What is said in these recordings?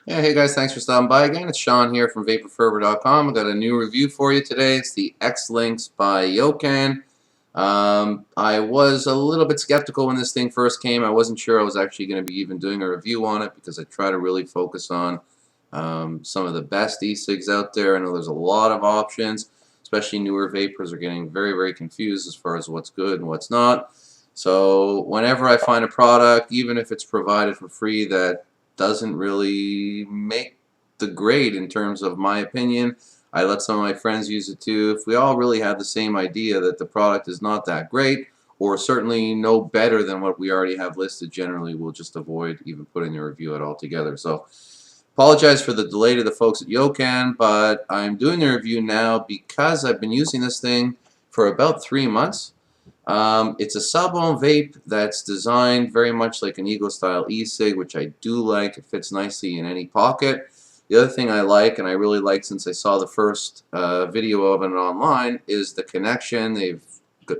Yeah, hey guys, thanks for stopping by again. It's Sean here from vaporfervor.com. I've got a new review for you today. It's the X-Linx by Yocan. I was a little bit skeptical when this thing first came. I wasn't sure I was actually going to be even doing a review on it because I try to really focus on some of the best e-cigs out there. I know there's a lot of options, especially newer vapors are getting very, very confused as far as what's good and what's not. So whenever I find a product, even if it's provided for free, that doesn't really make the grade in terms of my opinion, I let some of my friends use it too. If we all really had the same idea that the product is not that great, or certainly no better than what we already have listed, generally we'll just avoid even putting a review at all together. So apologize for the delay to the folks at Yocan, but I'm doing the review now because I've been using this thing for about 3 months. It's a sub-ohm vape that's designed very much like an Ego-style e-cig, which I do like. It fits nicely in any pocket. The other thing I like, and I really like since I saw the first video of it online, is the connection. They've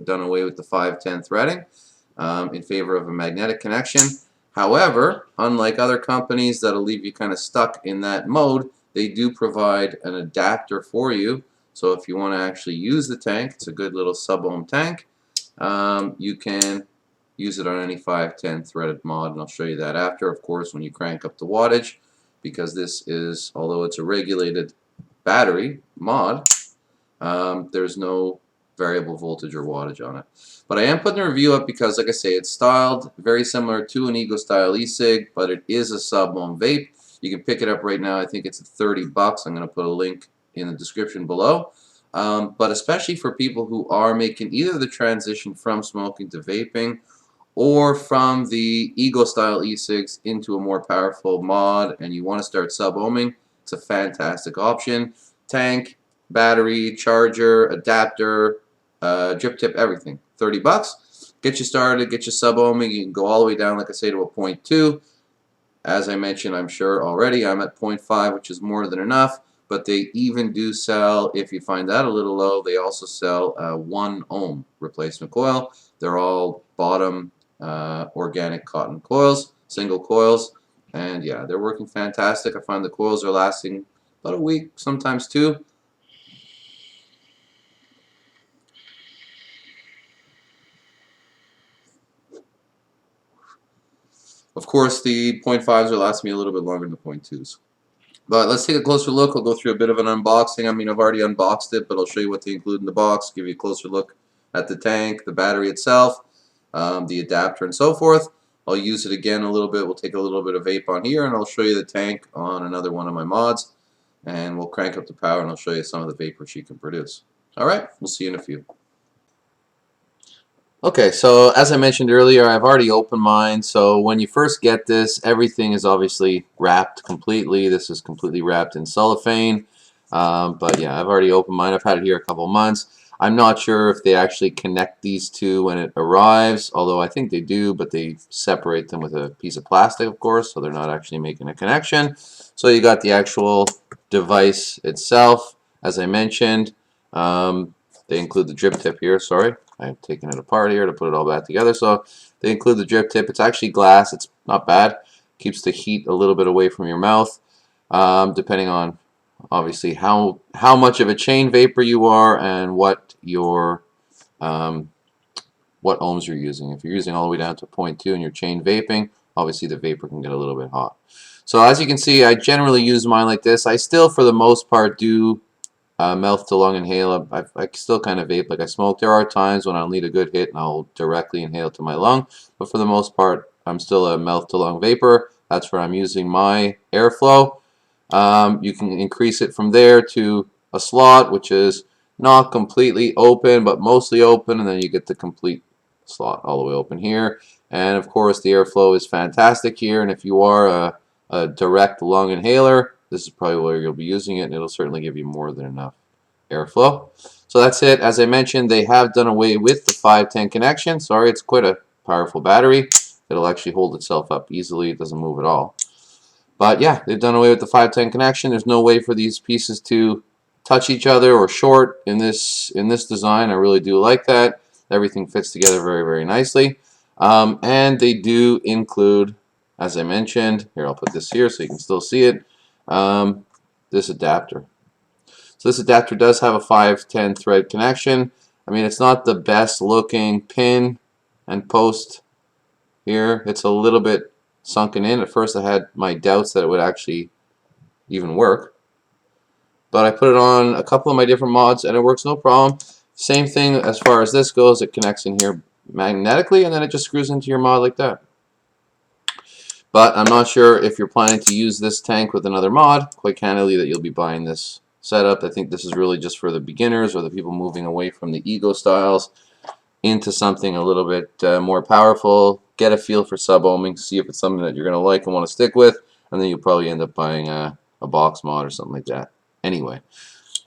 done away with the 510 threading in favor of a magnetic connection. However, unlike other companies that'll leave you kind of stuck in that mode, they do provide an adapter for you. So if you want to actually use the tank, it's a good little sub-ohm tank. You can use it on any 510 threaded mod, and I'll show you that after, of course, when you crank up the wattage, because this is, although it's a regulated battery mod, there's no variable voltage or wattage on it. But I am putting a review up because, like I say, it's styled very similar to an Ego-style e-cig, but it is a sub-ohm vape. You can pick it up right now. I think it's at 30 bucks. I'm going to put a link in the description below. But especially for people who are making either the transition from smoking to vaping or from the Ego-style e-cigs into a more powerful mod and you want to start sub-ohming, it's a fantastic option. Tank, battery, charger, adapter, drip tip, everything. 30 bucks. Get you started, get you sub-ohming. You can go all the way down, like I say, to a 0.2. As I mentioned, I'm sure already, I'm at 0.5, which is more than enough. But they even do sell, if you find that a little low, they also sell a 1 ohm replacement coil. They're all bottom organic cotton coils, single coils, and yeah, they're working fantastic. I find the coils are lasting about a week, sometimes 2. Of course, the 0.5s are lasting me a little bit longer than the 0.2s. But let's take a closer look. I'll go through a bit of an unboxing. I mean, I've already unboxed it, but I'll show you what they include in the box, give you a closer look at the tank, the battery itself, the adapter, and so forth. I'll use it again a little bit. We'll take a little bit of vape on here, and I'll show you the tank on another one of my mods. And we'll crank up the power, and I'll show you some of the vapor she can produce. All right, we'll see you in a few. Okay, so as I mentioned earlier, I've already opened mine. So when you first get this, everything is obviously wrapped completely. This is completely wrapped in cellophane. But yeah, I've already opened mine. I've had it here a couple months. I'm not sure if they actually connect these two when it arrives, although I think they do, but they separate them with a piece of plastic, of course, so they're not actually making a connection. So you got the actual device itself, as I mentioned. They include the drip tip here, sorry. I've taken it apart here to put it all back together. So they include the drip tip. It's actually glass. It's not bad. Keeps the heat a little bit away from your mouth, depending on obviously how much of a chain vapor you are and what your what ohms you're using. If you're using all the way down to 0.2 and you're chain vaping, obviously the vapor can get a little bit hot. So as you can see, I generally use mine like this. I still, for the most part, do mouth to lung inhale. I still kind of vape like I smoke. There are times when I'll need a good hit and I'll directly inhale to my lung, but for the most part I'm still a mouth to lung vapor. That's where I'm using my airflow. You can increase it from there to a slot, which is not completely open but mostly open, and then you get the complete slot all the way open here. And of course the airflow is fantastic here, and if you are a direct lung inhaler, this is probably where you'll be using it, and it'll certainly give you more than enough airflow. So that's it. As I mentioned, they have done away with the 510 connection. Sorry, it's quite a powerful battery. It'll actually hold itself up easily. It doesn't move at all. But yeah, they've done away with the 510 connection. There's no way for these pieces to touch each other or short in this design. I really do like that. Everything fits together very, very nicely. And they do include, as I mentioned, here I'll put this here so you can still see it, this adapter. So this adapter does have a 510 thread connection. I mean, it's not the best looking pin and post here. It's a little bit sunken in. At first I had my doubts that it would actually even work. But I put it on a couple of my different mods and it works no problem. Same thing as far as this goes. It connects in here magnetically and then it just screws into your mod like that. But I'm not sure if you're planning to use this tank with another mod, quite candidly, that you'll be buying this setup. I think this is really just for the beginners or the people moving away from the ego styles into something a little bit more powerful. Get a feel for sub-ohming, see if it's something that you're going to like and want to stick with, and then you'll probably end up buying a box mod or something like that. Anyway,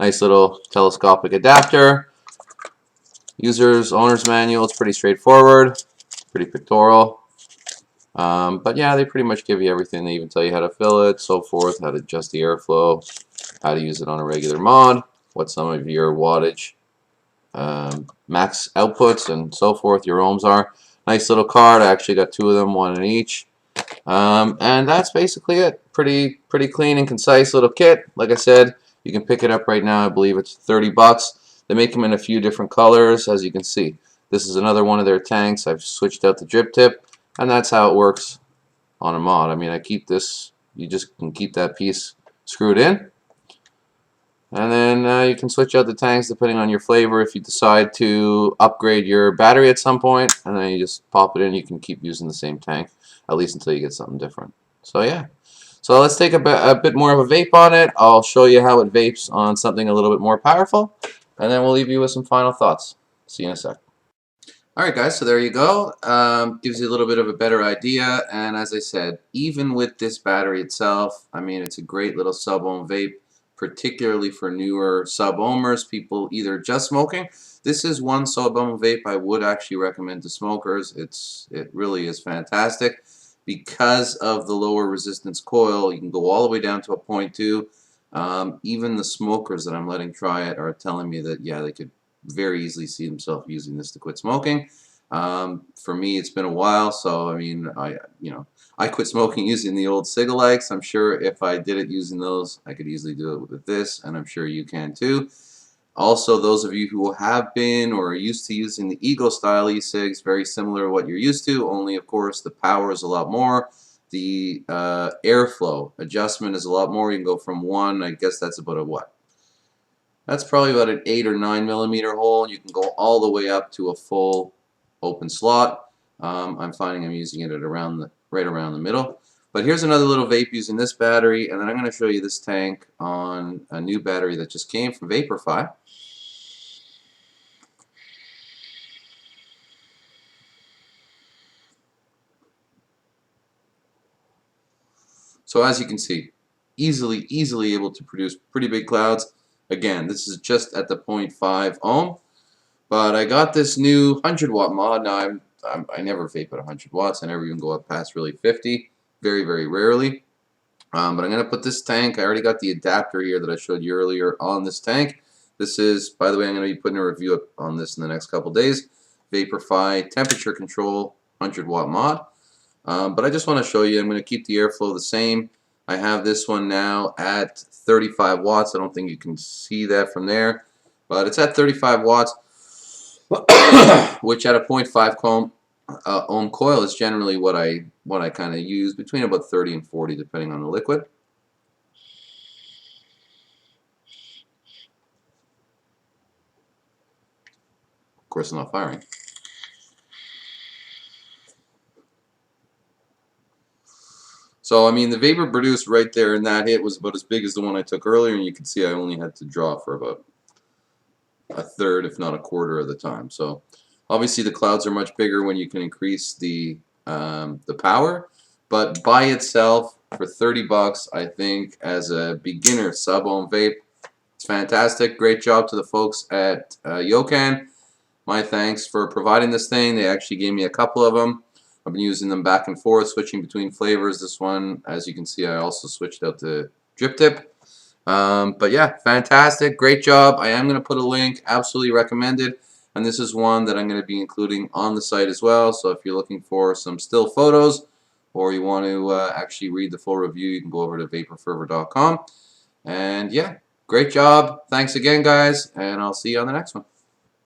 nice little telescopic adapter. Owner's manual, it's pretty straightforward, pretty pictorial. But yeah, they pretty much give you everything. They even tell you how to fill it, so forth, how to adjust the airflow, how to use it on a regular mod, what some of your wattage max outputs and so forth, your ohms are. Nice little card. I actually got two of them, one in each. And that's basically it. Pretty clean and concise little kit. Like I said, you can pick it up right now. I believe it's 30 bucks. They make them in a few different colors, as you can see. This is another one of their tanks. I've switched out the drip tip, and that's how it works on a mod. I mean, I keep this, you just can keep that piece screwed in. And then you can switch out the tanks depending on your flavor if you decide to upgrade your battery at some point, and then you just pop it in. You can keep using the same tank, at least until you get something different. So yeah. So let's take a bit more of a vape on it. I'll show you how it vapes on something a little bit more powerful, and then we'll leave you with some final thoughts. See you in a sec. Alright guys, so there you go. Gives you a little bit of a better idea, and as I said, even with this battery itself, I mean, it's a great little sub-ohm vape, particularly for newer sub-ohmers, people either just smoking. This is one sub-ohm vape I would actually recommend to smokers. It really is fantastic. Because of the lower resistance coil, you can go all the way down to a 0.2. Even the smokers that I'm letting try it are telling me that, yeah, they could very easily see themselves using this to quit smoking. For me, it's been a while, so I mean, I quit smoking using the old X-Linx. I'm sure if I did it using those, I could easily do it with this, and I'm sure you can too. Also, those of you who have been or are used to using the Ego style E-Cigs, very similar to what you're used to, only of course the power is a lot more. The airflow adjustment is a lot more. You can go from one, I guess that's about a what? That's probably about an 8 or 9 millimeter hole. You can go all the way up to a full open slot. I'm finding I'm using it at right around the middle. But here's another little vape using this battery, and then I'm going to show you this tank on a new battery that just came from Vaporfy. So as you can see, easily able to produce pretty big clouds. Again, this is just at the 0.5 ohm, but I got this new 100 watt mod. Now I never vape at 100 watts. I never even go up past really 50. Very rarely. But I'm going to put this tank, I already got the adapter here that I showed you earlier on this tank. This is, by the way, I'm going to be putting a review up on this in the next couple days. Vaporfy temperature control 100 watt mod. But I just want to show you, I'm going to keep the airflow the same. I have this one now at 35 watts. I don't think you can see that from there, but it's at 35 watts, which at a 0.5 ohm coil is generally what I kind of use, between about 30 and 40 depending on the liquid. Of course, I'm not firing. So, I mean, the vapor produced right there in that hit was about as big as the one I took earlier, and you can see I only had to draw for about a third, if not a quarter of the time. So, obviously, the clouds are much bigger when you can increase the power, but by itself, for 30 bucks, I think as a beginner sub-ohm vape, it's fantastic. Great job to the folks at Yocan. My thanks for providing this thing. They actually gave me a couple of them. I've been using them back and forth, switching between flavors. This one, as you can see, I also switched out the drip tip. But yeah, fantastic. Great job. I am going to put a link. Absolutely recommended. And this is one that I'm going to be including on the site as well. So if you're looking for some still photos or you want to actually read the full review, you can go over to vaporfervor.com. And yeah, great job. Thanks again, guys, and I'll see you on the next one.